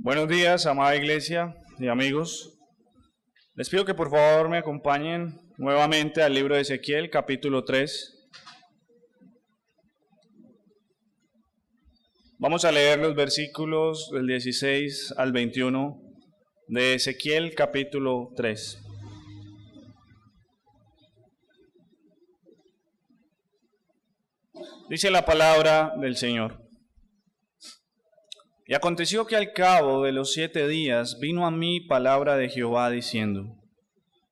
Buenos días, amada iglesia y amigos. Les pido que por favor me acompañen nuevamente al libro de Ezequiel, capítulo 3. Vamos a leer los versículos del 16 al 21 de Ezequiel, capítulo 3. Dice la palabra del Señor. Y aconteció que al cabo de los 7 días vino a mí palabra de Jehová diciendo: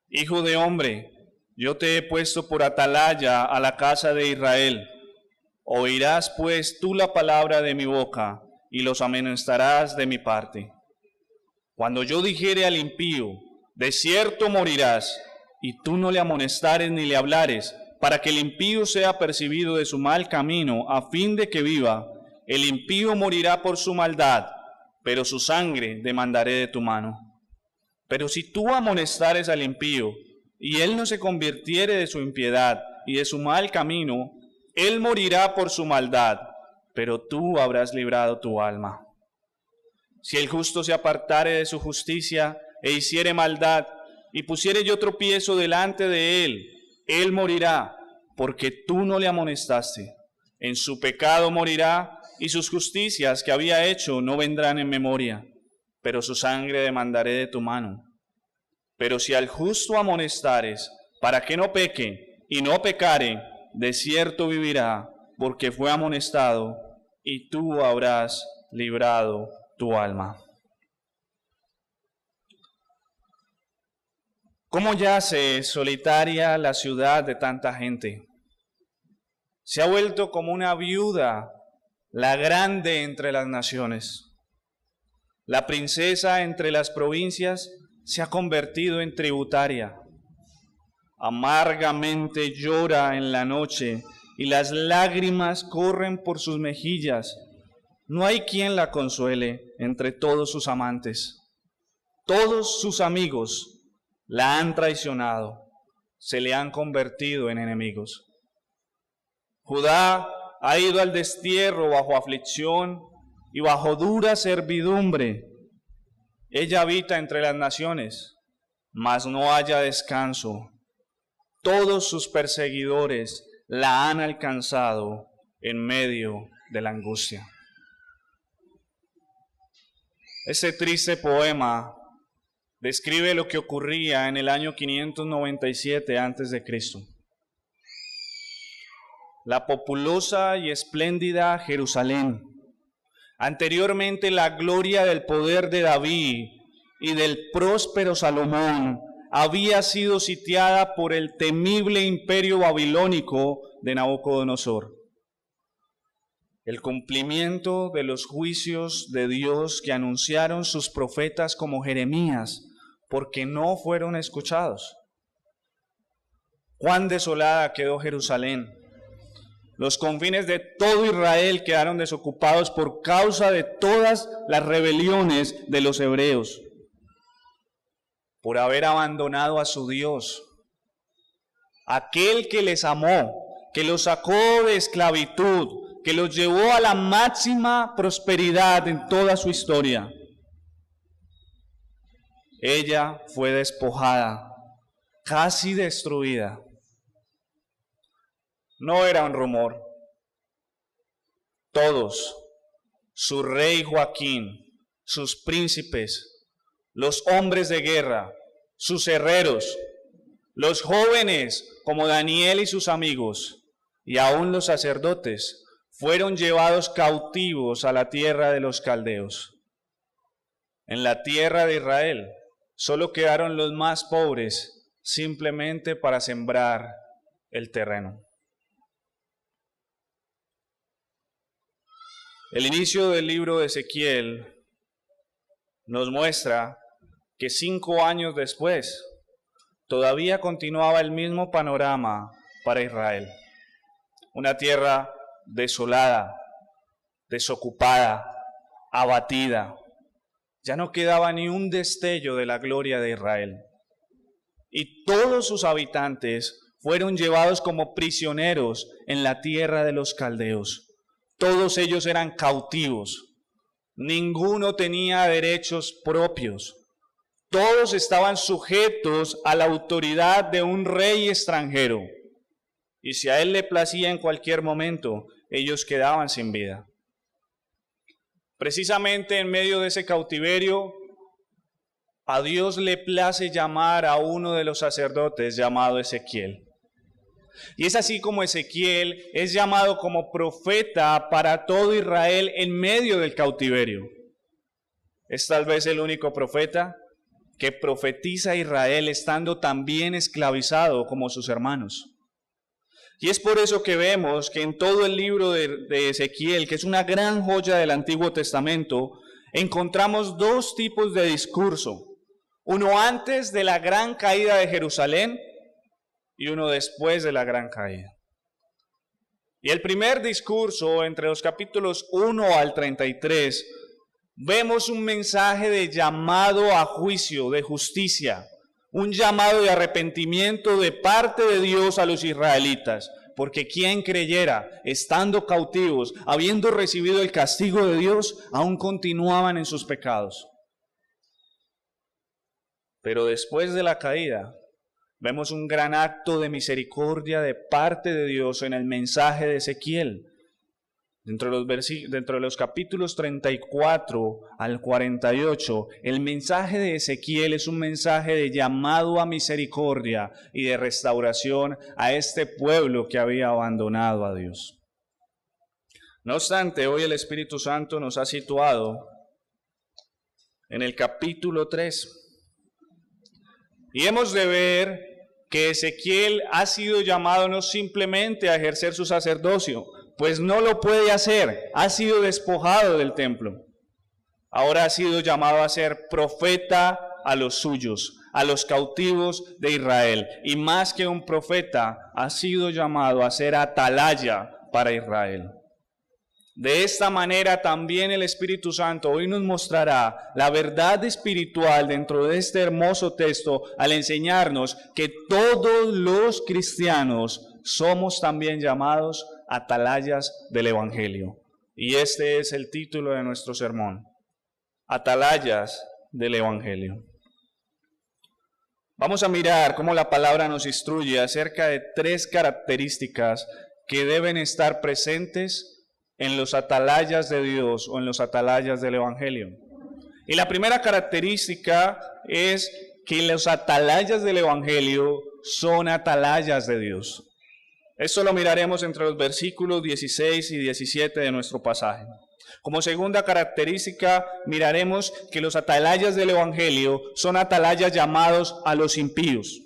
Hijo de hombre, yo te he puesto por atalaya a la casa de Israel. Oirás pues tú la palabra de mi boca, y los amonestarás de mi parte. Cuando yo dijere al impío, de cierto morirás, y tú no le amonestares ni le hablares, para que el impío sea percibido de su mal camino, a fin de que viva, el impío morirá por su maldad, pero su sangre demandaré de tu mano. Pero si tú amonestares al impío, y él no se convirtiere de su impiedad y de su mal camino, él morirá por su maldad, pero tú habrás librado tu alma. Si el justo se apartare de su justicia e hiciere maldad, y pusiere yo tropiezo delante de él, él morirá, porque tú no le amonestaste. En su pecado morirá, y sus justicias que había hecho no vendrán en memoria, pero su sangre demandaré de tu mano. Pero si al justo amonestares, para que no peque, y no pecare, de cierto vivirá, porque fue amonestado, y tú habrás librado tu alma. ¿Cómo yace solitaria la ciudad de tanta gente? Se ha vuelto como una viuda, la grande entre las naciones. La princesa entre las provincias se ha convertido en tributaria. Amargamente llora en la noche y las lágrimas corren por sus mejillas. No hay quien la consuele entre todos sus amantes. Todos sus amigos la han traicionado, se le han convertido en enemigos. Judá ha ido al destierro bajo aflicción y bajo dura servidumbre. Ella habita entre las naciones, mas no halla descanso. Todos sus perseguidores la han alcanzado en medio de la angustia. Este triste poema describe lo que ocurría en el año 597 a.C. La populosa y espléndida Jerusalén, anteriormente la gloria del poder de David y del próspero Salomón, había sido sitiada por el temible imperio babilónico de Nabucodonosor. El cumplimiento de los juicios de Dios que anunciaron sus profetas como Jeremías, porque no fueron escuchados. Cuán desolada quedó Jerusalén. Los confines de todo Israel quedaron desocupados por causa de todas las rebeliones de los hebreos, por haber abandonado a su Dios, aquel que les amó, que los sacó de esclavitud, que los llevó a la máxima prosperidad en toda su historia. Ella fue despojada, casi destruida. No era un rumor. Todos, su rey Joaquín, sus príncipes, los hombres de guerra, sus herreros, los jóvenes como Daniel y sus amigos, y aún los sacerdotes, fueron llevados cautivos a la tierra de los caldeos. En la tierra de Israel solo quedaron los más pobres, simplemente para sembrar el terreno. El inicio del libro de Ezequiel nos muestra que 5 años después todavía continuaba el mismo panorama para Israel. Una tierra desolada, desocupada, abatida. Ya no quedaba ni un destello de la gloria de Israel. Y todos sus habitantes fueron llevados como prisioneros en la tierra de los caldeos. Todos ellos eran cautivos. Ninguno tenía derechos propios. Todos estaban sujetos a la autoridad de un rey extranjero. Y si a él le placía en cualquier momento, ellos quedaban sin vida. Precisamente en medio de ese cautiverio, a Dios le place llamar a uno de los sacerdotes llamado Ezequiel. Y es así como Ezequiel es llamado como profeta para todo Israel en medio del cautiverio. Es tal vez el único profeta que profetiza a Israel estando también esclavizado como sus hermanos. Y es por eso que vemos que en todo el libro de Ezequiel, que es una gran joya del Antiguo Testamento, encontramos dos tipos de discurso. Uno antes de la gran caída de Jerusalén y uno después de la gran caída. Y el primer discurso, entre los capítulos 1 al 33, vemos un mensaje de llamado a juicio, de justicia, un llamado de arrepentimiento de parte de Dios a los israelitas, porque quien creyera, estando cautivos, habiendo recibido el castigo de Dios, aún continuaban en sus pecados. Pero después de la caída, vemos un gran acto de misericordia de parte de Dios en el mensaje de Ezequiel. Dentro de los capítulos 34 al 48, el mensaje de Ezequiel es un mensaje de llamado a misericordia y de restauración a este pueblo que había abandonado a Dios. No obstante, hoy el Espíritu Santo nos ha situado en el capítulo 3. Y hemos de ver que Ezequiel ha sido llamado no simplemente a ejercer su sacerdocio, pues no lo puede hacer, ha sido despojado del templo. Ahora ha sido llamado a ser profeta a los suyos, a los cautivos de Israel. Y más que un profeta, ha sido llamado a ser atalaya para Israel. De esta manera también el Espíritu Santo hoy nos mostrará la verdad espiritual dentro de este hermoso texto al enseñarnos que todos los cristianos somos también llamados atalayas del Evangelio. Y este es el título de nuestro sermón: Atalayas del Evangelio. Vamos a mirar cómo la palabra nos instruye acerca de tres características que deben estar presentes en los atalayas de Dios o en los atalayas del Evangelio. Y la primera característica es que los atalayas del Evangelio son atalayas de Dios. Esto lo miraremos entre los versículos 16 y 17 de nuestro pasaje. Como segunda característica, miraremos que los atalayas del Evangelio son atalayas llamados a los impíos.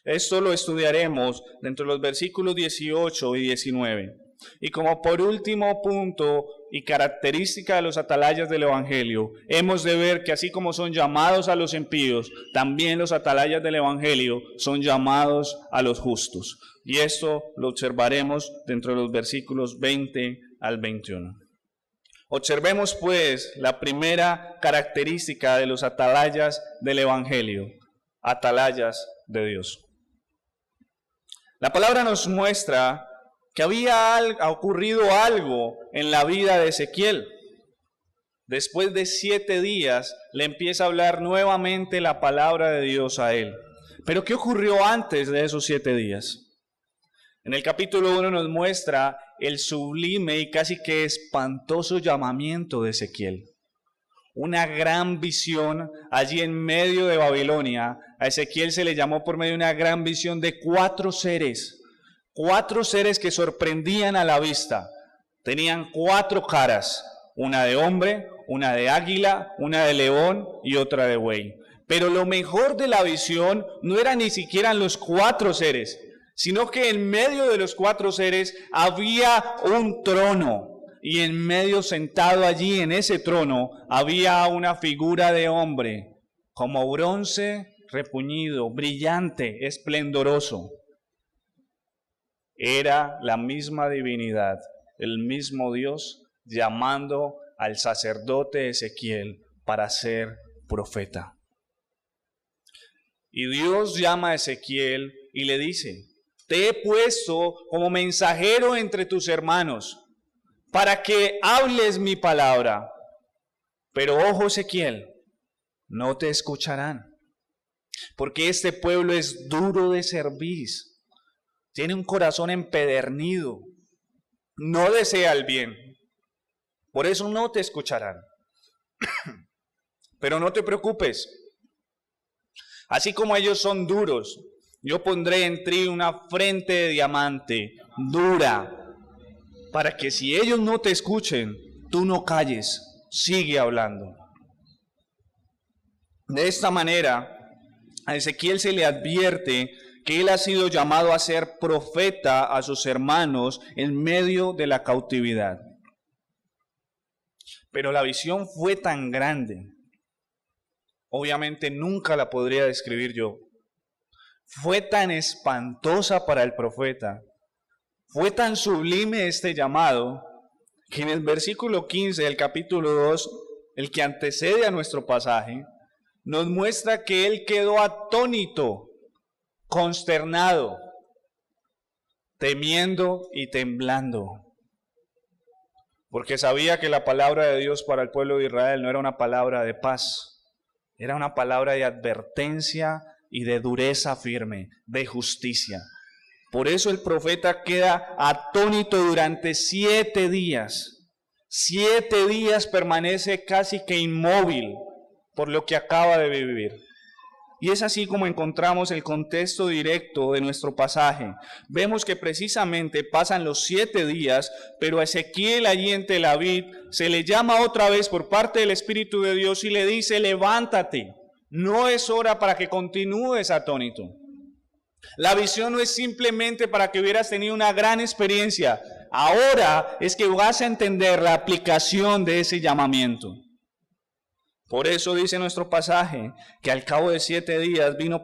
Esto lo estudiaremos dentro de los versículos 18 y 19. Y como por último punto y característica de los atalayas del Evangelio, hemos de ver que así como son llamados a los impíos, también los atalayas del Evangelio son llamados a los justos. Y esto lo observaremos dentro de los versículos 20 al 21. Observemos pues la primera característica de los atalayas del Evangelio: atalayas de Dios. La palabra nos muestra que había ocurrido algo en la vida de Ezequiel. Después de 7 días le empieza a hablar nuevamente la palabra de Dios a él. Pero ¿qué ocurrió antes de esos 7 días? En el capítulo 1 nos muestra el sublime y casi que espantoso llamamiento de Ezequiel. Una gran visión allí en medio de Babilonia. A Ezequiel se le llamó por medio de una gran visión de 4 seres. 4 seres que sorprendían a la vista. Tenían 4 caras, una de hombre, una de águila, una de león y otra de buey. Pero lo mejor de la visión no eran ni siquiera los 4 seres, sino que en medio de los 4 seres había un trono. Y en medio, sentado allí en ese trono, había una figura de hombre, como bronce repuñido, brillante, esplendoroso. Era la misma divinidad, el mismo Dios, llamando al sacerdote Ezequiel para ser profeta. Y Dios llama a Ezequiel y le dice: te he puesto como mensajero entre tus hermanos, para que hables mi palabra. Pero ojo, Ezequiel, no te escucharán, porque este pueblo es duro de cerviz, tiene un corazón empedernido, no desea el bien, por eso no te escucharán. Pero no te preocupes, así como ellos son duros, yo pondré en ti una frente de diamante dura, para que si ellos no te escuchen, tú no calles, sigue hablando. De esta manera, a Ezequiel se le advierte que él ha sido llamado a ser profeta a sus hermanos en medio de la cautividad. Pero la visión fue tan grande, obviamente nunca la podría describir yo. Fue tan espantosa para el profeta, fue tan sublime este llamado, que en el versículo 15 del capítulo 2, el que antecede a nuestro pasaje, nos muestra que él quedó atónito, consternado, temiendo y temblando, porque sabía que la palabra de Dios para el pueblo de Israel no era una palabra de paz, era una palabra de advertencia y de dureza firme, de justicia. Por eso el profeta queda atónito durante 7 días. 7 días permanece casi que inmóvil por lo que acaba de vivir. Y es así como encontramos el contexto directo de nuestro pasaje. Vemos que precisamente pasan los 7 días, pero a Ezequiel allí en Tel Aviv se le llama otra vez por parte del Espíritu de Dios y le dice: levántate, no es hora para que continúes atónito. La visión no es simplemente para que hubieras tenido una gran experiencia. Ahora es que vas a entender la aplicación de ese llamamiento. Por eso dice nuestro pasaje que al cabo de 7 días vino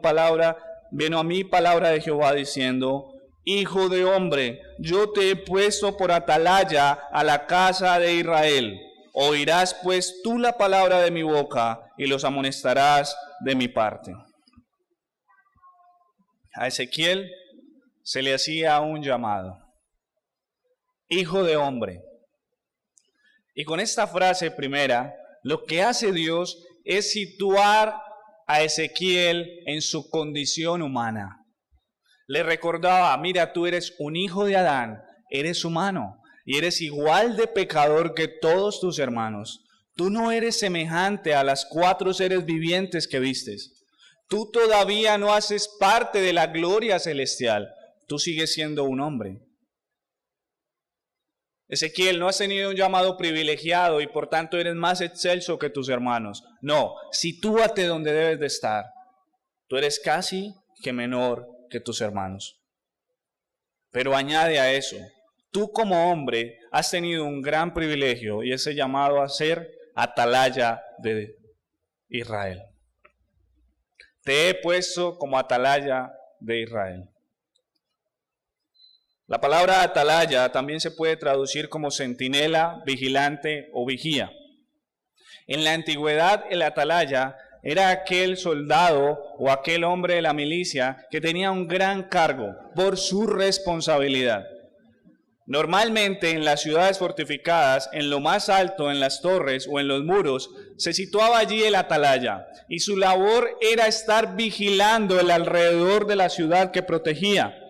a mí palabra de Jehová diciendo: Hijo de hombre, yo te he puesto por atalaya a la casa de Israel. Oirás pues tú la palabra de mi boca y los amonestarás de mi parte. A Ezequiel se le hacía un llamado: Hijo de hombre. Y con esta frase primera, lo que hace Dios es situar a Ezequiel en su condición humana. Le recordaba: mira, tú eres un hijo de Adán, eres humano y eres igual de pecador que todos tus hermanos. Tú no eres semejante a las 4 seres vivientes que vistes. Tú todavía no haces parte de la gloria celestial. Tú sigues siendo un hombre. Ezequiel, no has tenido un llamado privilegiado y por tanto eres más excelso que tus hermanos. No, sitúate donde debes de estar. Tú eres casi que menor que tus hermanos. Pero añade a eso, tú como hombre has tenido un gran privilegio y ese llamado a ser atalaya de Israel. Te he puesto como atalaya de Israel. La palabra atalaya también se puede traducir como centinela, vigilante o vigía. En la antigüedad, el atalaya era aquel soldado o aquel hombre de la milicia que tenía un gran cargo por su responsabilidad. Normalmente en las ciudades fortificadas, en lo más alto, en las torres o en los muros, se situaba allí el atalaya y su labor era estar vigilando el alrededor de la ciudad que protegía.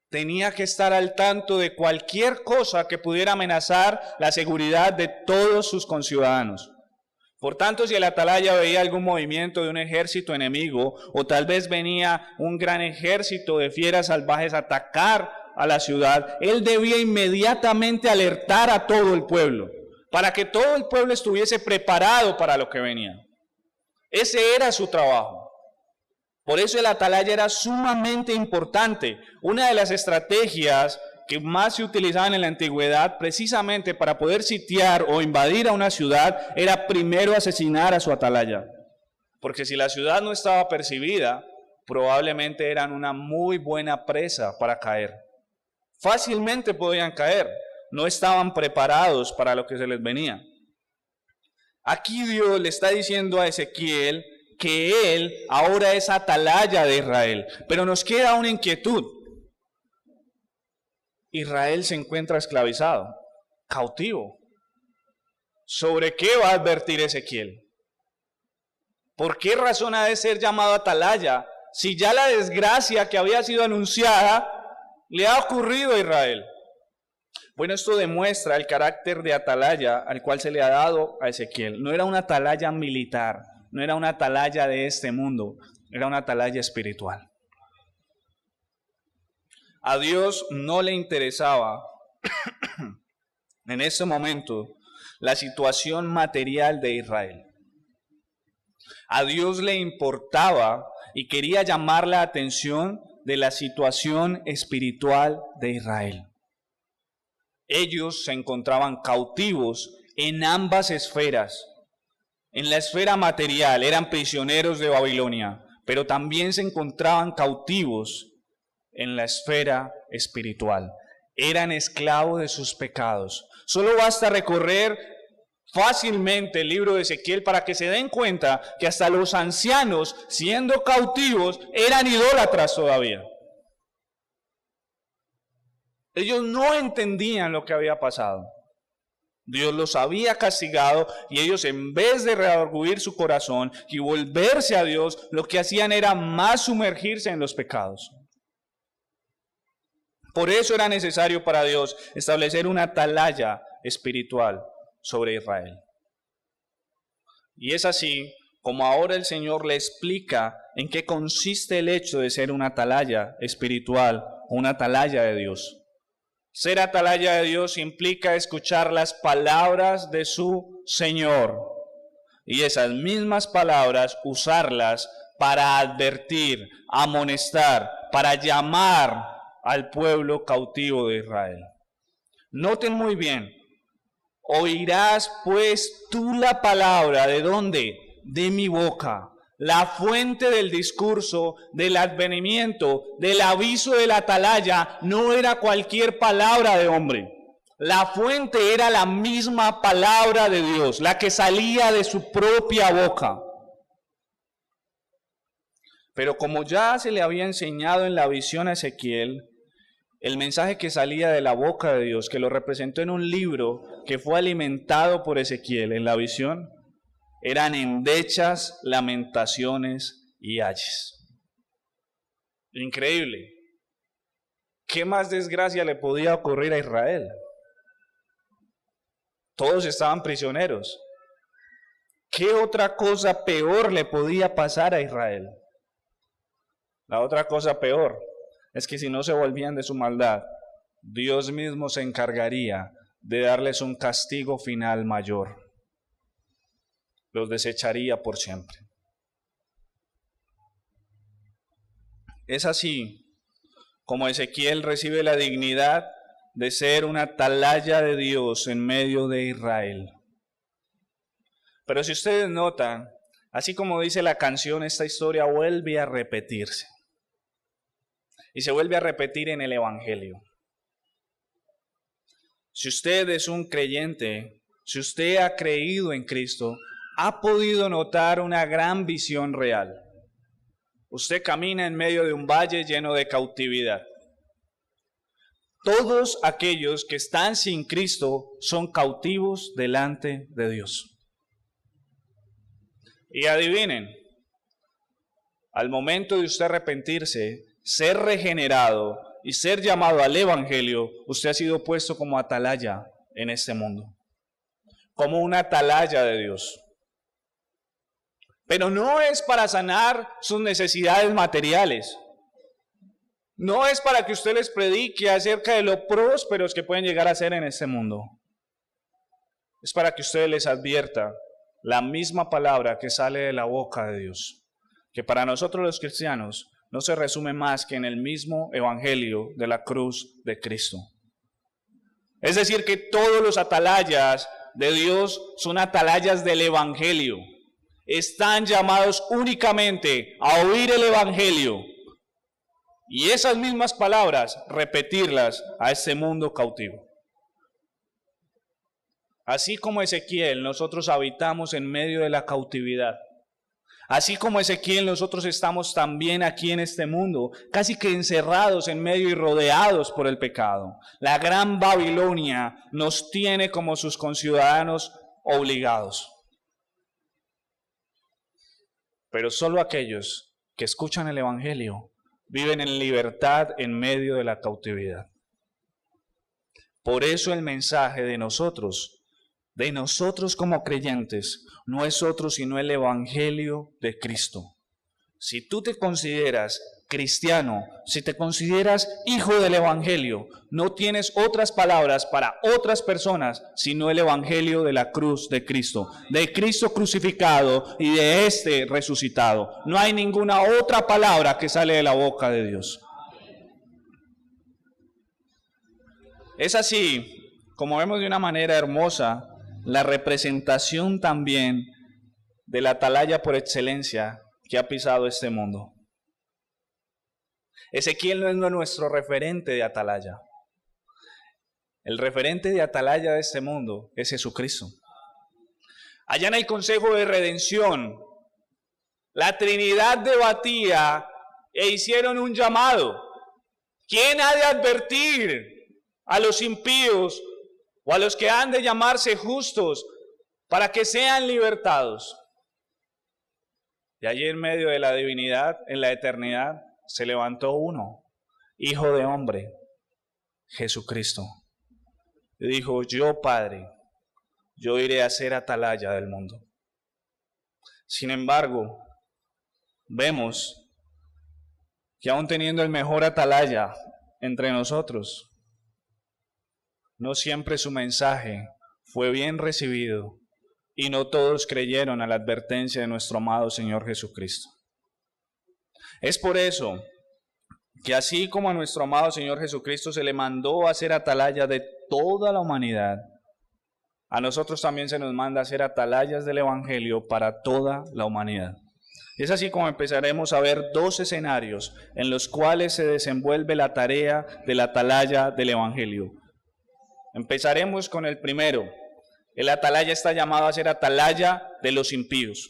Tenía que estar al tanto de cualquier cosa que pudiera amenazar la seguridad de todos sus conciudadanos. Por tanto, si el atalaya veía algún movimiento de un ejército enemigo o tal vez venía un gran ejército de fieras salvajes a atacar a la ciudad, él debía inmediatamente alertar a todo el pueblo, para que todo el pueblo estuviese preparado para lo que venía. Ese era su trabajo. Por eso el atalaya era sumamente importante. Una de las estrategias que más se utilizaban en la antigüedad, precisamente para poder sitiar o invadir a una ciudad, era primero asesinar a su atalaya. Porque si la ciudad no estaba percibida, probablemente eran una muy buena presa para caer. Fácilmente podían caer, no estaban preparados para lo que se les venía. Aquí Dios le está diciendo a Ezequiel que él ahora es atalaya de Israel, pero nos queda una inquietud. Israel se encuentra esclavizado, cautivo. ¿Sobre qué va a advertir Ezequiel? ¿Por qué razón ha de ser llamado atalaya si ya la desgracia que había sido anunciada le ha ocurrido a Israel? Bueno, esto demuestra el carácter de atalaya al cual se le ha dado a Ezequiel. No era una atalaya militar, no era una atalaya de este mundo, era una atalaya espiritual. A Dios no le interesaba en ese momento la situación material de Israel. A Dios le importaba y quería llamar la atención de la situación espiritual de Israel. Ellos se encontraban cautivos en ambas esferas. En la esfera material eran prisioneros de Babilonia, pero también se encontraban cautivos en la esfera espiritual. Eran esclavos de sus pecados. Solo basta recorrer fácilmente el libro de Ezequiel para que se den cuenta que hasta los ancianos, siendo cautivos, eran idólatras todavía. Ellos no entendían lo que había pasado. Dios los había castigado y ellos, en vez de redarguir su corazón y volverse a Dios, lo que hacían era más sumergirse en los pecados. Por eso era necesario para Dios establecer una atalaya espiritual sobre Israel. Y es así como ahora el Señor le explica en qué consiste el hecho de ser una atalaya espiritual, una atalaya de Dios. Ser atalaya de Dios implica escuchar las palabras de su Señor y esas mismas palabras usarlas para advertir, amonestar, para llamar al pueblo cautivo de Israel. Noten muy bien, oirás pues tú la palabra, ¿de dónde? De mi boca. La fuente del discurso, del advenimiento, del aviso de la atalaya, no era cualquier palabra de hombre. La fuente era la misma palabra de Dios, la que salía de su propia boca. Pero como ya se le había enseñado en la visión a Ezequiel, el mensaje que salía de la boca de Dios, que lo representó en un libro que fue alimentado por Ezequiel en la visión, eran endechas, lamentaciones y ayes. Increíble. ¿Qué más desgracia le podía ocurrir a Israel? Todos estaban prisioneros. ¿Qué otra cosa peor le podía pasar a Israel? La otra cosa peor es que si no se volvían de su maldad, Dios mismo se encargaría de darles un castigo final mayor. Los desecharía por siempre. Es así como Ezequiel recibe la dignidad de ser una atalaya de Dios en medio de Israel. Pero si ustedes notan, así como dice la canción, esta historia vuelve a repetirse. Y se vuelve a repetir en el Evangelio. Si usted es un creyente, si usted ha creído en Cristo, ha podido notar una gran visión real. Usted camina en medio de un valle lleno de cautividad. Todos aquellos que están sin Cristo son cautivos delante de Dios. Y adivinen, al momento de usted arrepentirse, ser regenerado y ser llamado al Evangelio, usted ha sido puesto como atalaya en este mundo, como una atalaya de Dios. Pero no es para sanar sus necesidades materiales. No es para que usted les predique acerca de lo prósperos que pueden llegar a ser en este mundo. Es para que usted les advierta la misma palabra que sale de la boca de Dios, que para nosotros los cristianos no se resume más que en el mismo evangelio de la cruz de Cristo. Es decir, que todos los atalayas de Dios son atalayas del evangelio. Están llamados únicamente a oír el evangelio y esas mismas palabras repetirlas a este mundo cautivo. Así como Ezequiel, nosotros habitamos en medio de la cautividad. Así como Ezequiel, nosotros estamos también aquí en este mundo, casi que encerrados en medio y rodeados por el pecado. La gran Babilonia nos tiene como sus conciudadanos obligados. Pero solo aquellos que escuchan el Evangelio viven en libertad en medio de la cautividad. Por eso el mensaje de nosotros como creyentes, no es otro sino el Evangelio de Cristo. Si tú te consideras cristiano, si te consideras hijo del Evangelio, no tienes otras palabras para otras personas sino el Evangelio de la cruz de Cristo crucificado y de este resucitado. No hay ninguna otra palabra que sale de la boca de Dios. Es así como vemos de una manera hermosa la representación también de la atalaya por excelencia que ha pisado este mundo. Ezequiel no es nuestro referente de atalaya. El referente de atalaya de este mundo es Jesucristo. Allá en el Consejo de Redención, la Trinidad debatía e hicieron un llamado. ¿Quién ha de advertir a los impíos o a los que han de llamarse justos para que sean libertados? Y allí en medio de la divinidad, en la eternidad, se levantó uno, hijo de hombre, Jesucristo. Y dijo: yo, Padre, yo iré a ser atalaya del mundo. Sin embargo, vemos que aún teniendo el mejor atalaya entre nosotros, no siempre su mensaje fue bien recibido y no todos creyeron a la advertencia de nuestro amado Señor Jesucristo. Es por eso que así como a nuestro amado Señor Jesucristo se le mandó a ser atalaya de toda la humanidad, a nosotros también se nos manda a ser atalayas del Evangelio para toda la humanidad. Es así como empezaremos a ver dos escenarios en los cuales se desenvuelve la tarea de la atalaya del Evangelio. Empezaremos con el primero. El atalaya está llamado a ser atalaya de los impíos.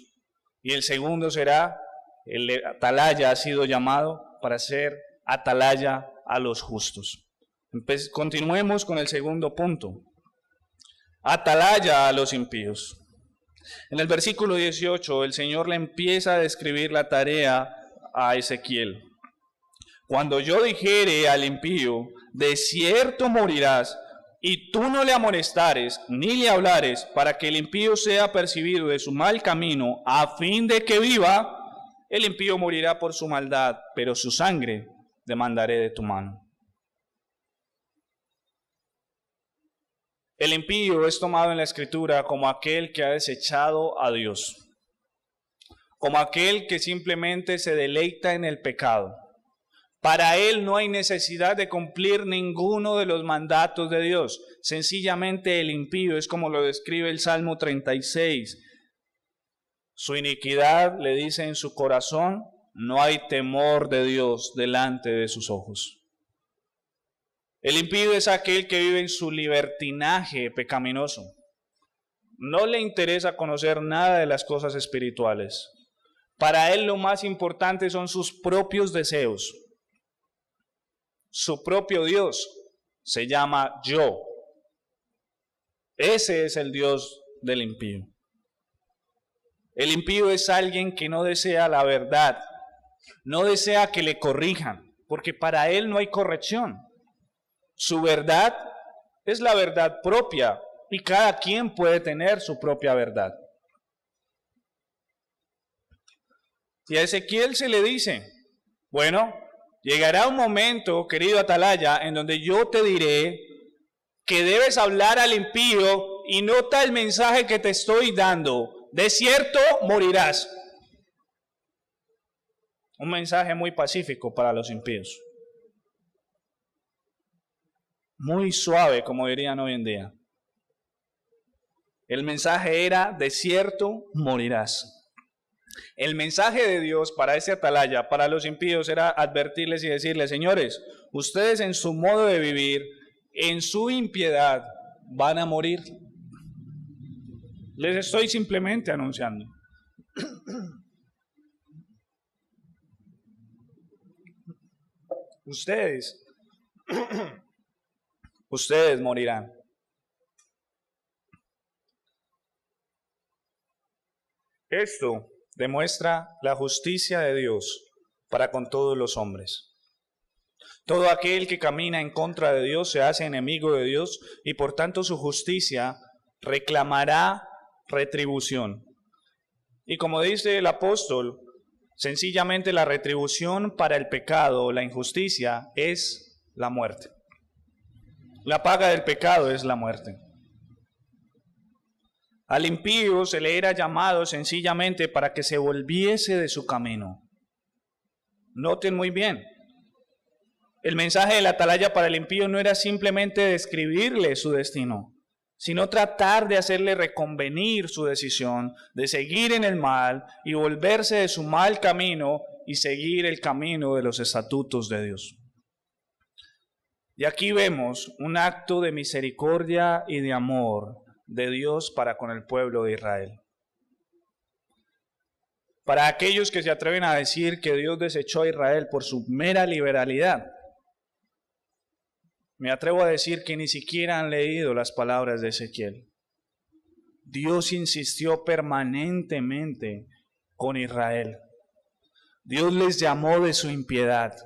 Y el segundo será, el atalaya ha sido llamado para ser atalaya a los justos. Continuemos con el segundo punto. Atalaya a los impíos. En el versículo 18, el Señor le empieza a describir la tarea a Ezequiel. Cuando yo dijere al impío, de cierto morirás, y tú no le amonestares, ni le hablares, para que el impío sea percibido de su mal camino, a fin de que viva, el impío morirá por su maldad, pero su sangre demandaré de tu mano. El impío es tomado en la Escritura como aquel que ha desechado a Dios, como aquel que simplemente se deleita en el pecado. Para él no hay necesidad de cumplir ninguno de los mandatos de Dios. Sencillamente el impío es como lo describe el Salmo 36. Su iniquidad, le dice en su corazón, no hay temor de Dios delante de sus ojos. El impío es aquel que vive en su libertinaje pecaminoso. No le interesa conocer nada de las cosas espirituales. Para él lo más importante son sus propios deseos. Su propio Dios se llama yo. Ese es el Dios del impío. El impío es alguien que no desea la verdad, no desea que le corrijan, porque para él no hay corrección. Su verdad es la verdad propia y cada quien puede tener su propia verdad. Y a Ezequiel se le dice, bueno, llegará un momento, querido atalaya, en donde yo te diré que debes hablar al impío y nota el mensaje que te estoy dando. De cierto morirás. Un mensaje muy pacífico para los impíos. Muy suave, como dirían hoy en día. El mensaje era, de cierto morirás. El mensaje de Dios para ese atalaya, para los impíos, era advertirles y decirles, señores, ustedes en su modo de vivir, en su impiedad, van a morir. Les estoy simplemente anunciando. Ustedes morirán. Esto demuestra la justicia de Dios para con todos los hombres. Todo aquel que camina en contra de Dios se hace enemigo de Dios y por tanto su justicia reclamará retribución. Y como dice el apóstol, sencillamente la retribución para el pecado, la injusticia, es la muerte. La paga del pecado es la muerte. Al impío se le era llamado sencillamente para que se volviese de su camino. Noten muy bien, el mensaje de la atalaya para el impío no era simplemente describirle su destino, sino tratar de hacerle reconvenir su decisión de seguir en el mal y volverse de su mal camino y seguir el camino de los estatutos de Dios. Y aquí vemos un acto de misericordia y de amor de Dios para con el pueblo de Israel. Para aquellos que se atreven a decir que Dios desechó a Israel por su mera liberalidad, me atrevo a decir que ni siquiera han leído las palabras de Ezequiel. Dios insistió permanentemente con Israel. Dios les llamó de su impiedad.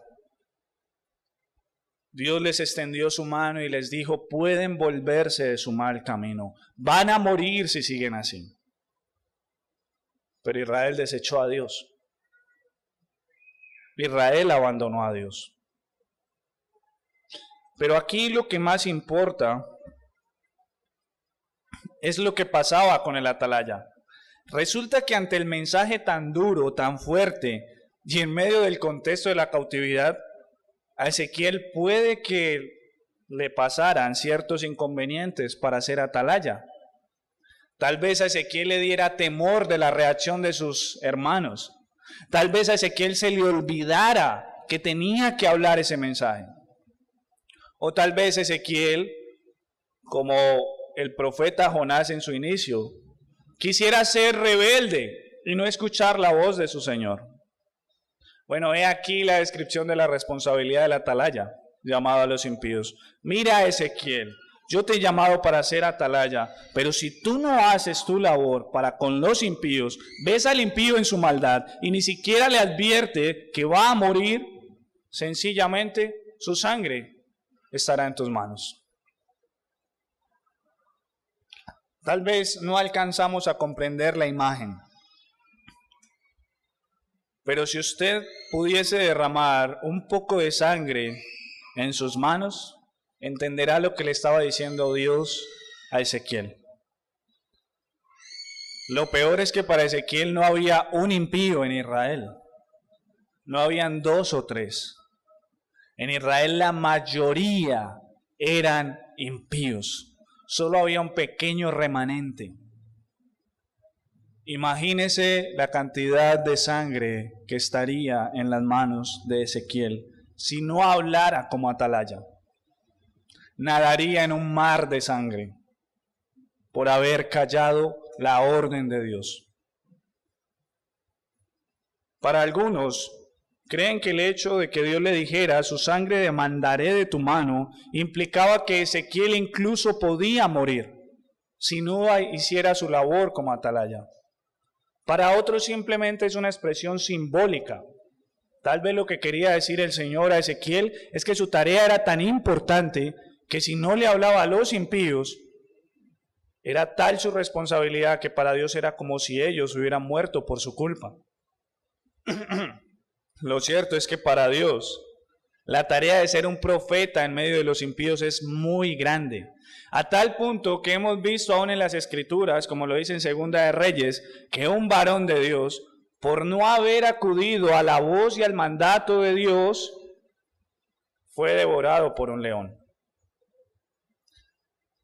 Dios les extendió su mano y les dijo, pueden volverse de su mal camino. Van a morir si siguen así. Pero Israel desechó a Dios. Israel abandonó a Dios. Pero aquí lo que más importa es lo que pasaba con el atalaya. Resulta que ante el mensaje tan duro, tan fuerte, y en medio del contexto de la cautividad, a Ezequiel puede que le pasaran ciertos inconvenientes para ser atalaya. Tal vez a Ezequiel le diera temor de la reacción de sus hermanos. Tal vez a Ezequiel se le olvidara que tenía que hablar ese mensaje. O tal vez Ezequiel, como el profeta Jonás en su inicio, quisiera ser rebelde y no escuchar la voz de su Señor. Bueno, he aquí la descripción de la responsabilidad del atalaya, llamado a los impíos. Mira, Ezequiel, yo te he llamado para ser atalaya, pero si tú no haces tu labor para con los impíos, ves al impío en su maldad y ni siquiera le advierte que va a morir, sencillamente su sangre estará en tus manos. Tal vez no alcanzamos a comprender la imagen, pero si usted pudiese derramar un poco de sangre en sus manos, entenderá lo que le estaba diciendo Dios a Ezequiel. Lo peor es que para Ezequiel no había un impío en Israel. No habían 2 o 3. En Israel la mayoría eran impíos. Solo había un pequeño remanente. Imagínese la cantidad de sangre que estaría en las manos de Ezequiel si no hablara como atalaya. Nadaría en un mar de sangre por haber callado la orden de Dios. Para algunos, creen que el hecho de que Dios le dijera, su sangre demandaré de tu mano, implicaba que Ezequiel incluso podía morir si no hiciera su labor como atalaya. Para otros simplemente es una expresión simbólica. Tal vez lo que quería decir el Señor a Ezequiel es que su tarea era tan importante que si no le hablaba a los impíos, era tal su responsabilidad que para Dios era como si ellos hubieran muerto por su culpa. Lo cierto es que para Dios la tarea de ser un profeta en medio de los impíos es muy grande, a tal punto que hemos visto aún en las Escrituras, como lo dice en Segunda de Reyes, que un varón de Dios, por no haber acudido a la voz y al mandato de Dios, fue devorado por un león.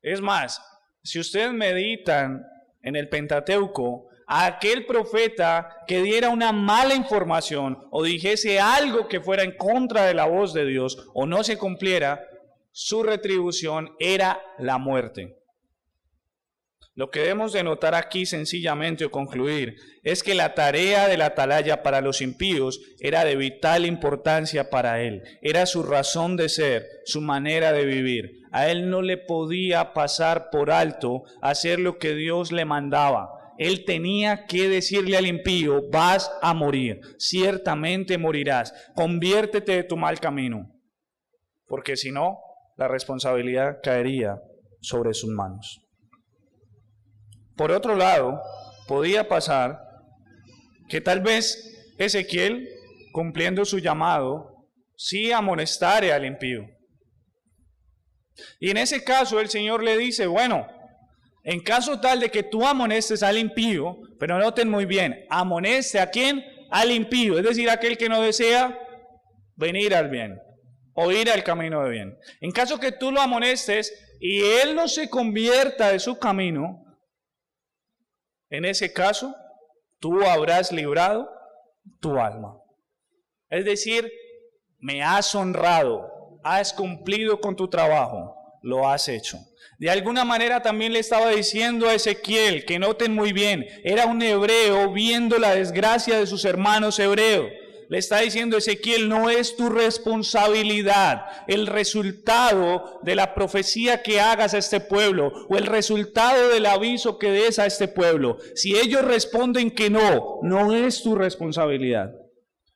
Es más, si ustedes meditan en el Pentateuco, a aquel profeta que diera una mala información o dijese algo que fuera en contra de la voz de Dios o no se cumpliera, su retribución era la muerte. Lo que debemos de notar aquí sencillamente o concluir es que la tarea del atalaya para los impíos era de vital importancia para él. Era su razón de ser, su manera de vivir. A él no le podía pasar por alto hacer lo que Dios le mandaba. él tenía que decirle al impío: vas a morir, ciertamente morirás, conviértete de tu mal camino, porque si no, la responsabilidad caería sobre sus manos. Por otro lado, podía pasar que tal vez Ezequiel, cumpliendo su llamado, sí amonestare al impío. Y en ese caso el Señor le dice: bueno, en caso tal de que tú amonestes al impío, pero noten muy bien, amoneste ¿a quién? Al impío, es decir, aquel que no desea venir al bien o ir al camino de bien. En caso que tú lo amonestes y él no se convierta de su camino, en ese caso tú habrás librado tu alma. Es decir, me has honrado, has cumplido con tu trabajo, lo has hecho. De alguna manera también le estaba diciendo a Ezequiel, que noten muy bien, era un hebreo viendo la desgracia de sus hermanos hebreos. Le está diciendo: Ezequiel, no es tu responsabilidad el resultado de la profecía que hagas a este pueblo o el resultado del aviso que des a este pueblo. Si ellos responden que no, no es tu responsabilidad.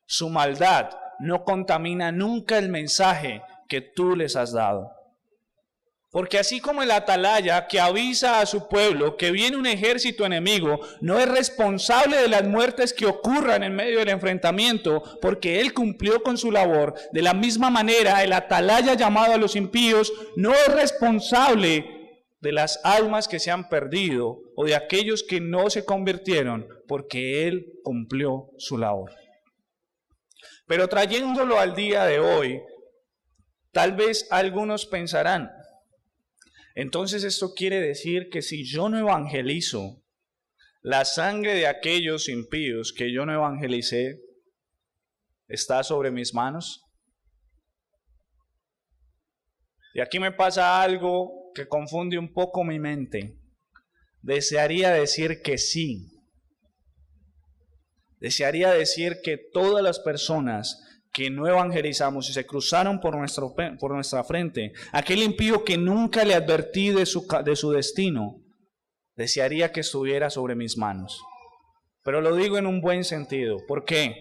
Su maldad no contamina nunca el mensaje que tú les has dado. Porque así como el atalaya que avisa a su pueblo que viene un ejército enemigo, no es responsable de las muertes que ocurran en medio del enfrentamiento, porque él cumplió con su labor. De la misma manera, el atalaya llamado a los impíos no es responsable de las almas que se han perdido o de aquellos que no se convirtieron, porque él cumplió su labor. Pero trayéndolo al día de hoy, tal vez algunos pensarán: entonces esto quiere decir que si yo no evangelizo, la sangre de aquellos impíos que yo no evangelicé está sobre mis manos. Y aquí me pasa algo que confunde un poco mi mente. Desearía decir que sí. Desearía decir que todas las personas que no evangelizamos y se cruzaron por nuestra frente, aquel impío que nunca le advertí de su destino, desearía que estuviera sobre mis manos. Pero lo digo en un buen sentido. ¿Por qué?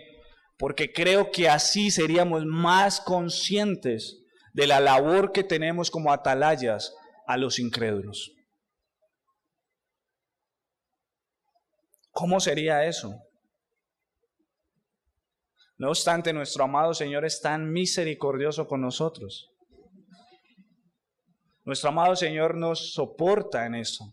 Porque creo que así seríamos más conscientes de la labor que tenemos como atalayas a los incrédulos. ¿Cómo sería eso? No obstante, nuestro amado Señor es tan misericordioso con nosotros. Nuestro amado Señor nos soporta en eso.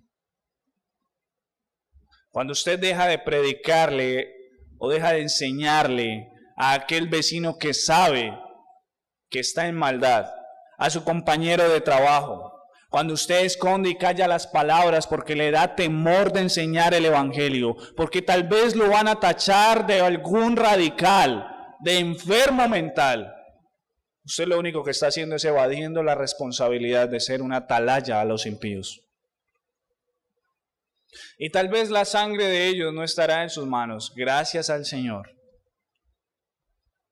Cuando usted deja de predicarle o deja de enseñarle a aquel vecino que sabe que está en maldad, a su compañero de trabajo, cuando usted esconde y calla las palabras porque le da temor de enseñar el evangelio, porque tal vez lo van a tachar de algún radical, de enfermo mental, usted lo único que está haciendo es evadiendo la responsabilidad de ser una atalaya a los impíos. Y tal vez la sangre de ellos no estará en sus manos, gracias al Señor.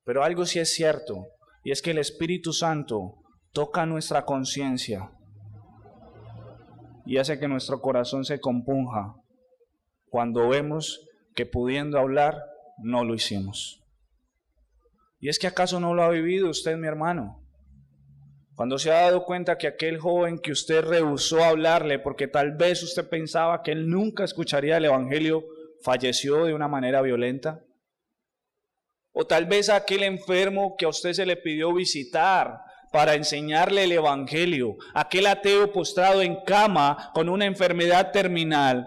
Pero algo sí es cierto, y es que el Espíritu Santo toca nuestra conciencia y hace que nuestro corazón se compunja cuando vemos que pudiendo hablar no lo hicimos. ¿Y es que acaso no lo ha vivido usted, mi hermano? Cuando se ha dado cuenta que aquel joven que usted rehusó hablarle porque tal vez usted pensaba que él nunca escucharía el evangelio, falleció de una manera violenta. O tal vez aquel enfermo que a usted se le pidió visitar para enseñarle el evangelio, aquel ateo postrado en cama con una enfermedad terminal,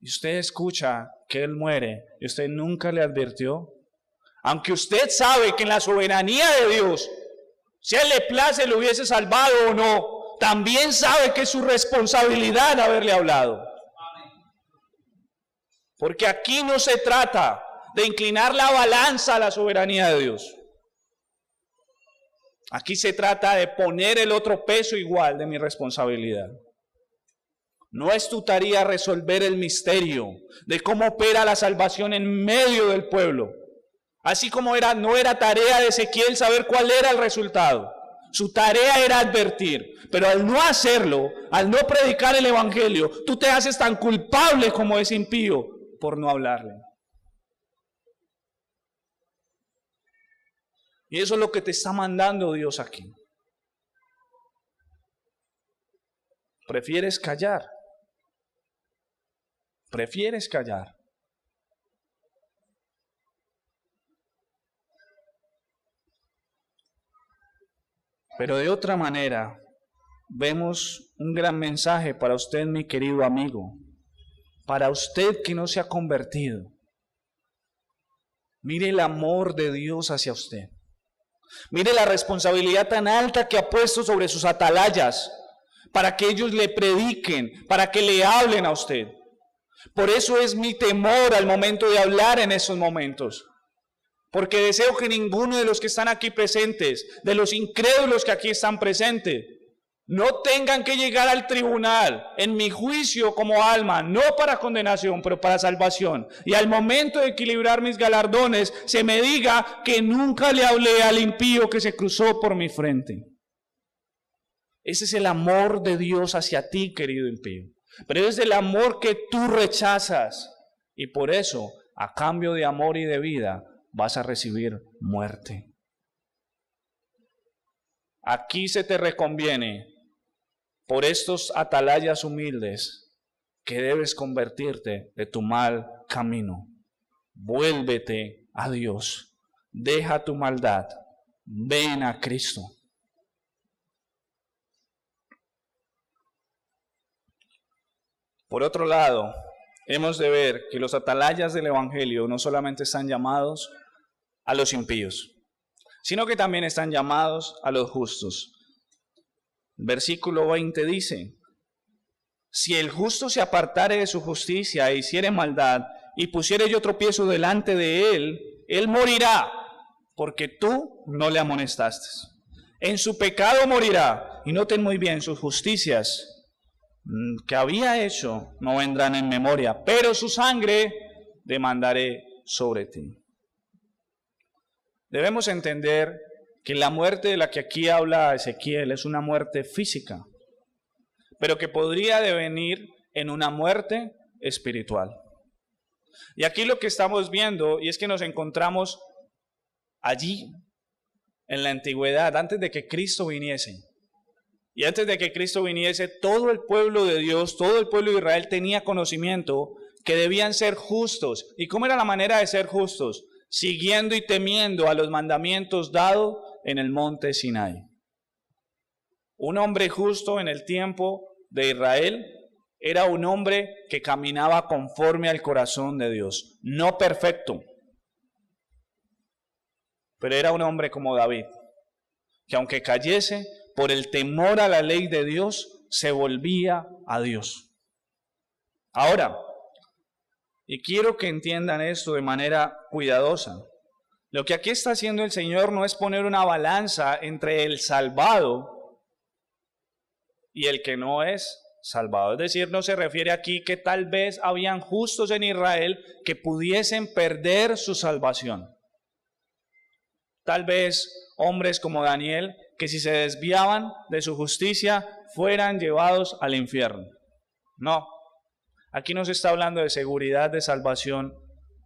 y usted escucha que él muere y usted nunca le advirtió. Aunque usted sabe que en la soberanía de Dios, si a él le place, lo hubiese salvado o no, también sabe que es su responsabilidad haberle hablado. Porque aquí no se trata de inclinar la balanza a la soberanía de Dios. Aquí se trata de poner el otro peso igual de mi responsabilidad. No es tu tarea resolver el misterio de cómo opera la salvación en medio del pueblo. Así como no era tarea de Ezequiel saber cuál era el resultado. Su tarea era advertir, pero al no hacerlo, al no predicar el evangelio, tú te haces tan culpable como ese impío por no hablarle. Y eso es lo que te está mandando Dios aquí. Prefieres callar. Prefieres callar. Pero de otra manera, vemos un gran mensaje para usted, mi querido amigo, para usted que no se ha convertido. Mire el amor de Dios hacia usted. Mire la responsabilidad tan alta que ha puesto sobre sus atalayas para que ellos le prediquen, para que le hablen a usted. Por eso es mi temor al momento de hablar en esos momentos. Porque deseo que ninguno de los que están aquí presentes, de los incrédulos que aquí están presentes, no tengan que llegar al tribunal en mi juicio como alma, no para condenación, pero para salvación. Y al momento de equilibrar mis galardones, se me diga que nunca le hablé al impío que se cruzó por mi frente. Ese es el amor de Dios hacia ti, querido impío. Pero es el amor que tú rechazas. Y por eso, a cambio de amor y de vida, vas a recibir muerte. Aquí se te reconviene, por estos atalayas humildes, que debes convertirte de tu mal camino. Vuélvete a Dios. Deja tu maldad. Ven a Cristo. Por otro lado, hemos de ver que los atalayas del Evangelio no solamente están llamados a los impíos, sino que también están llamados a los justos. Versículo 20 dice: si el justo se apartare de su justicia e hiciere maldad, y pusiere yo tropiezo delante de él, él morirá, porque tú no le amonestaste. En su pecado morirá, y noten muy bien, sus justicias que había hecho no vendrán en memoria, pero su sangre demandaré sobre ti. Debemos entender que la muerte de la que aquí habla Ezequiel es una muerte física, pero que podría devenir en una muerte espiritual. Y aquí lo que estamos viendo, y es que nos encontramos allí, en la antigüedad, antes de que Cristo viniese. Y antes de que Cristo viniese, todo el pueblo de Dios, todo el pueblo de Israel tenía conocimiento que debían ser justos. ¿Y cómo era la manera de ser justos? Siguiendo y temiendo a los mandamientos dados en el monte Sinai. Un hombre justo en el tiempo de Israel era un hombre que caminaba conforme al corazón de Dios. No perfecto, pero era un hombre como David, que aunque cayese, por el temor a la ley de Dios, se volvía a Dios. Ahora, y quiero que entiendan esto de manera cuidadosa, lo que aquí está haciendo el Señor no es poner una balanza entre el salvado y el que no es salvado. Es decir, no se refiere aquí que tal vez habían justos en Israel que pudiesen perder su salvación. Tal vez hombres como Daniel, que si se desviaban de su justicia, fueran llevados al infierno. No, aquí no se está hablando de seguridad de salvación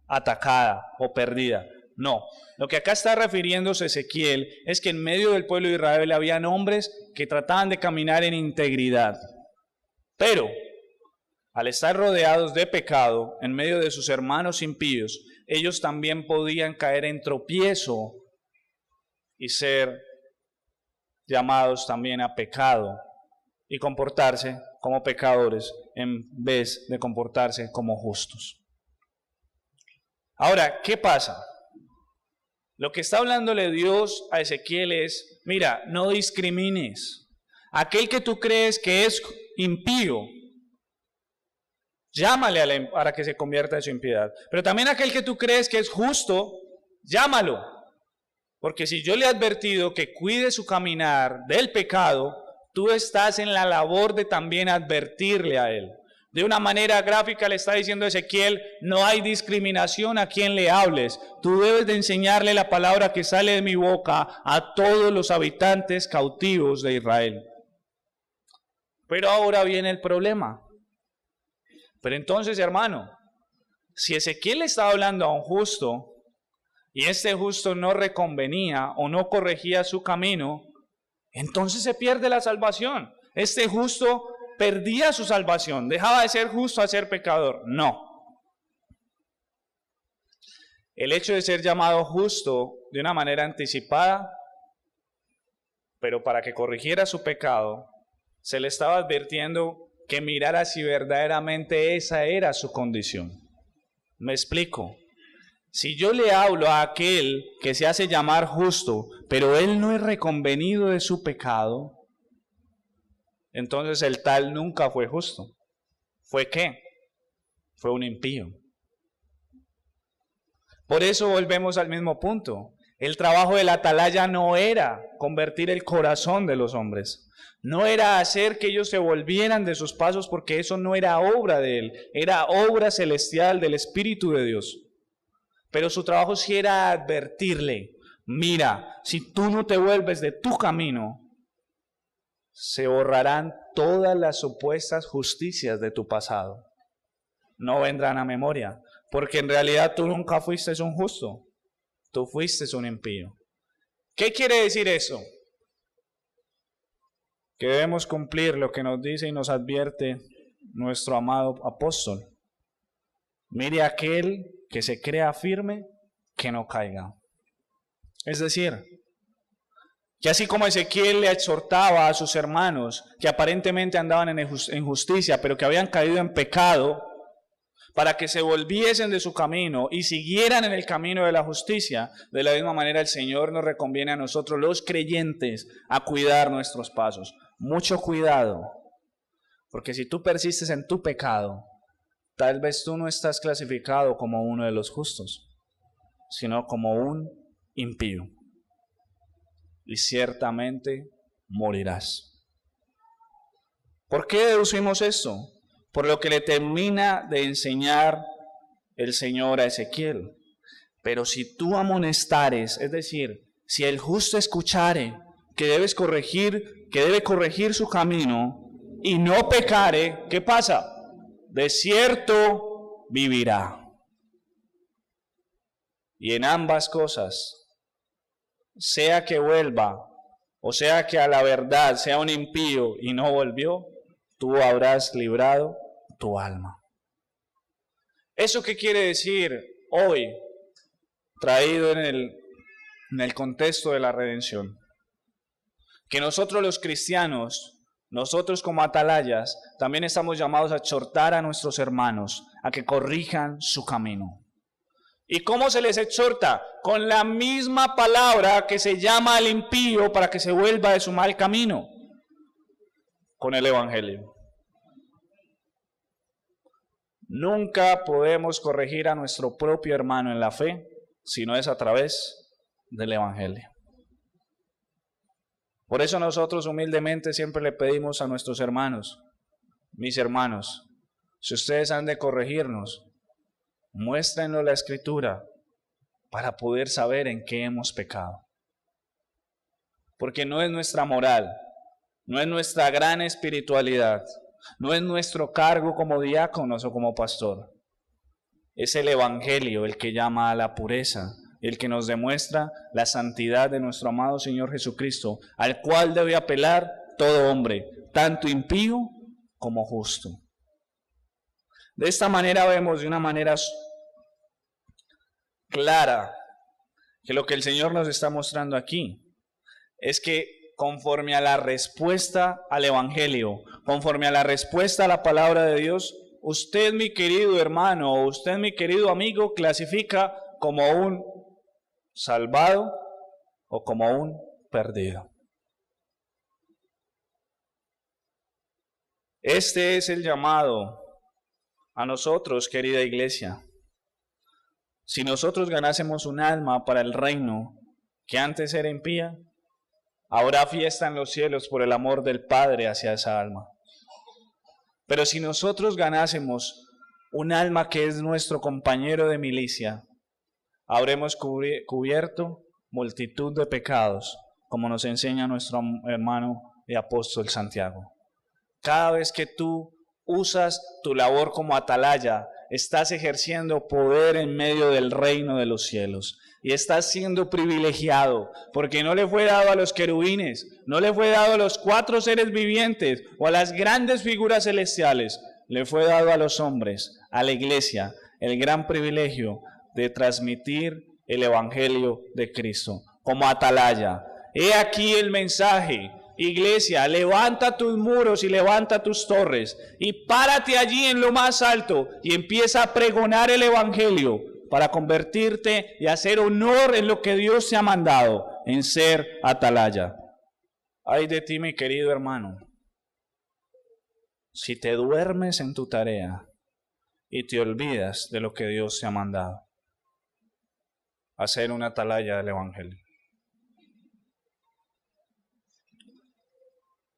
atacada o perdida. No, lo que acá está refiriéndose Ezequiel es que en medio del pueblo de Israel habían hombres que trataban de caminar en integridad. Pero, al estar rodeados de pecado en medio de sus hermanos impíos, ellos también podían caer en tropiezo y ser llamados también a pecado y comportarse como pecadores en vez de comportarse como justos. Ahora, ¿qué pasa? Lo que está hablándole Dios a Ezequiel es, mira, no discrimines. Aquel que tú crees que es impío, llámale para que se convierta de su impiedad. Pero también aquel que tú crees que es justo, llámalo. Porque si yo le he advertido que cuide su caminar del pecado, tú estás en la labor de también advertirle a él. De una manera gráfica le está diciendo a Ezequiel, no hay discriminación a quien le hables. Tú debes de enseñarle la palabra que sale de mi boca a todos los habitantes cautivos de Israel. Pero ahora viene el problema. Pero entonces, hermano, si Ezequiel le estaba hablando a un justo y este justo no reconvenía o no corregía su camino, entonces se pierde la salvación. Este justo perdía su salvación, dejaba de ser justo a ser pecador. No. El hecho de ser llamado justo de una manera anticipada, pero para que corrigiera su pecado, se le estaba advirtiendo que mirara si verdaderamente esa era su condición. Me explico. Si yo le hablo a aquel que se hace llamar justo, pero él no es reconvenido de su pecado, entonces el tal nunca fue justo. ¿Fue qué? Fue un impío. Por eso volvemos al mismo punto. El trabajo del atalaya no era convertir el corazón de los hombres. No era hacer que ellos se volvieran de sus pasos, porque eso no era obra de él. Era obra celestial del Espíritu de Dios. Pero su trabajo sí era advertirle, mira, si tú no te vuelves de tu camino, se borrarán todas las supuestas justicias de tu pasado. No vendrán a memoria, porque en realidad tú nunca fuiste un justo, tú fuiste un impío. ¿Qué quiere decir eso? Que debemos cumplir lo que nos dice y nos advierte nuestro amado apóstol. Mire aquel que se crea firme, que no caiga. Es decir, que así como Ezequiel le exhortaba a sus hermanos que aparentemente andaban en justicia, pero que habían caído en pecado, para que se volviesen de su camino y siguieran en el camino de la justicia, de la misma manera el Señor nos reconviene a nosotros los creyentes a cuidar nuestros pasos. Mucho cuidado, porque si tú persistes en tu pecado, tal vez tú no estás clasificado como uno de los justos, sino como un impío. Y ciertamente morirás. ¿Por qué deducimos esto? Por lo que le termina de enseñar el Señor a Ezequiel. Pero si tú amonestares, es decir, si el justo escuchare que debe corregir su camino y no pecare, ¿qué pasa? De cierto vivirá. Y en ambas cosas, sea que vuelva, o sea que a la verdad sea un impío y no volvió, tú habrás librado tu alma. ¿Eso qué quiere decir hoy, traído en el contexto de la redención? Que nosotros los cristianos, nosotros como atalayas, también estamos llamados a exhortar a nuestros hermanos a que corrijan su camino. ¿Y cómo se les exhorta? Con la misma palabra que se llama al impío para que se vuelva de su mal camino. Con el Evangelio. Nunca podemos corregir a nuestro propio hermano en la fe, si no es a través del Evangelio. Por eso nosotros humildemente siempre le pedimos a nuestros hermanos, mis hermanos, si ustedes han de corregirnos, muéstrenlo la Escritura para poder saber en qué hemos pecado. Porque no es nuestra moral, no es nuestra gran espiritualidad, no es nuestro cargo como diáconos o como pastor. Es el Evangelio el que llama a la pureza, el que nos demuestra la santidad de nuestro amado Señor Jesucristo, al cual debe apelar todo hombre, tanto impío como justo. De esta manera vemos de una manera clara que lo que el Señor nos está mostrando aquí es que conforme a la respuesta al Evangelio, conforme a la respuesta a la palabra de Dios, usted, mi querido hermano, o usted, mi querido amigo, clasifica como un salvado o como un perdido. Este es el llamado a nosotros, querida iglesia. Si nosotros ganásemos un alma para el reino que antes era impía, habrá fiesta en los cielos por el amor del Padre hacia esa alma. Pero si nosotros ganásemos un alma que es nuestro compañero de milicia, habremos cubierto multitud de pecados, como nos enseña nuestro hermano y apóstol Santiago. Cada vez que tú usas tu labor como atalaya, estás ejerciendo poder en medio del reino de los cielos. Y estás siendo privilegiado, porque no le fue dado a los querubines, no le fue dado a los 4 seres vivientes o a las grandes figuras celestiales. Le fue dado a los hombres, a la iglesia, el gran privilegio de transmitir el evangelio de Cristo como atalaya. He aquí el mensaje. Iglesia, levanta tus muros y levanta tus torres y párate allí en lo más alto y empieza a pregonar el evangelio para convertirte y hacer honor en lo que Dios te ha mandado, en ser atalaya. Ay de ti, mi querido hermano, si te duermes en tu tarea y te olvidas de lo que Dios te ha mandado, a ser una atalaya del evangelio.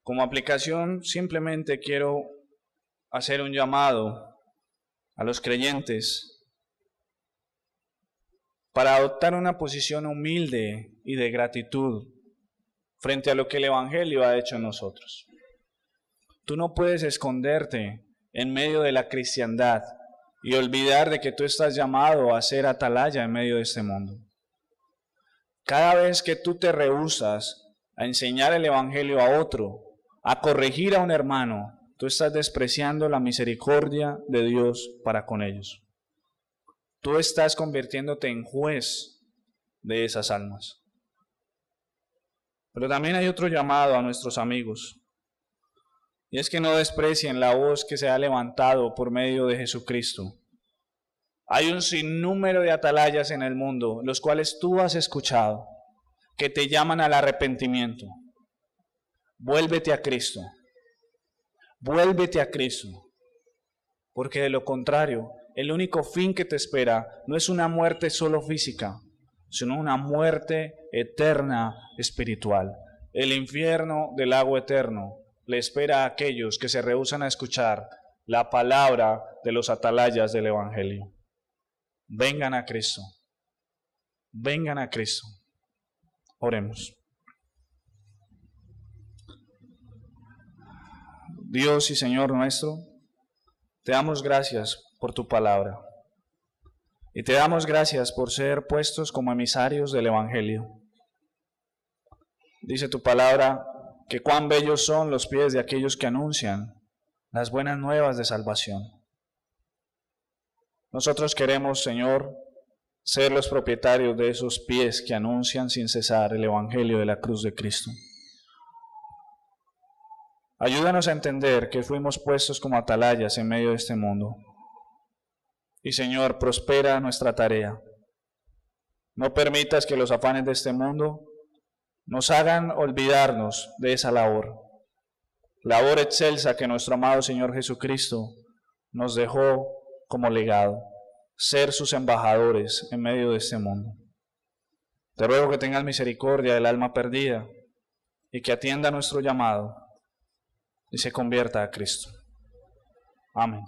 Como aplicación, simplemente quiero hacer un llamado a los creyentes para adoptar una posición humilde y de gratitud frente a lo que el evangelio ha hecho en nosotros. Tú no puedes esconderte en medio de la cristiandad y olvidar de que tú estás llamado a ser atalaya en medio de este mundo. Cada vez que tú te rehusas a enseñar el evangelio a otro, a corregir a un hermano, tú estás despreciando la misericordia de Dios para con ellos. Tú estás convirtiéndote en juez de esas almas. Pero también hay otro llamado a nuestros amigos, y es que no desprecien la voz que se ha levantado por medio de Jesucristo. Hay un sinnúmero de atalayas en el mundo, los cuales tú has escuchado, que te llaman al arrepentimiento. Vuélvete a Cristo. Vuélvete a Cristo. Porque de lo contrario, el único fin que te espera no es una muerte solo física, sino una muerte eterna espiritual. El infierno del lago eterno le espera a aquellos que se rehúsan a escuchar la palabra de los atalayas del evangelio. Vengan a Cristo. Vengan a Cristo. Oremos. Dios y Señor nuestro, te damos gracias por tu palabra y te damos gracias por ser puestos como emisarios del evangelio. Dice tu palabra que cuán bellos son los pies de aquellos que anuncian las buenas nuevas de salvación. Nosotros queremos, Señor, ser los propietarios de esos pies que anuncian sin cesar el evangelio de la cruz de Cristo. Ayúdanos a entender que fuimos puestos como atalayas en medio de este mundo. Y Señor, prospera nuestra tarea. No permitas que los afanes de este mundo nos hagan olvidarnos de esa labor. Labor excelsa que nuestro amado Señor Jesucristo nos dejó como legado. Ser sus embajadores en medio de este mundo. Te ruego que tengas misericordia del alma perdida y que atienda nuestro llamado y se convierta a Cristo. Amén.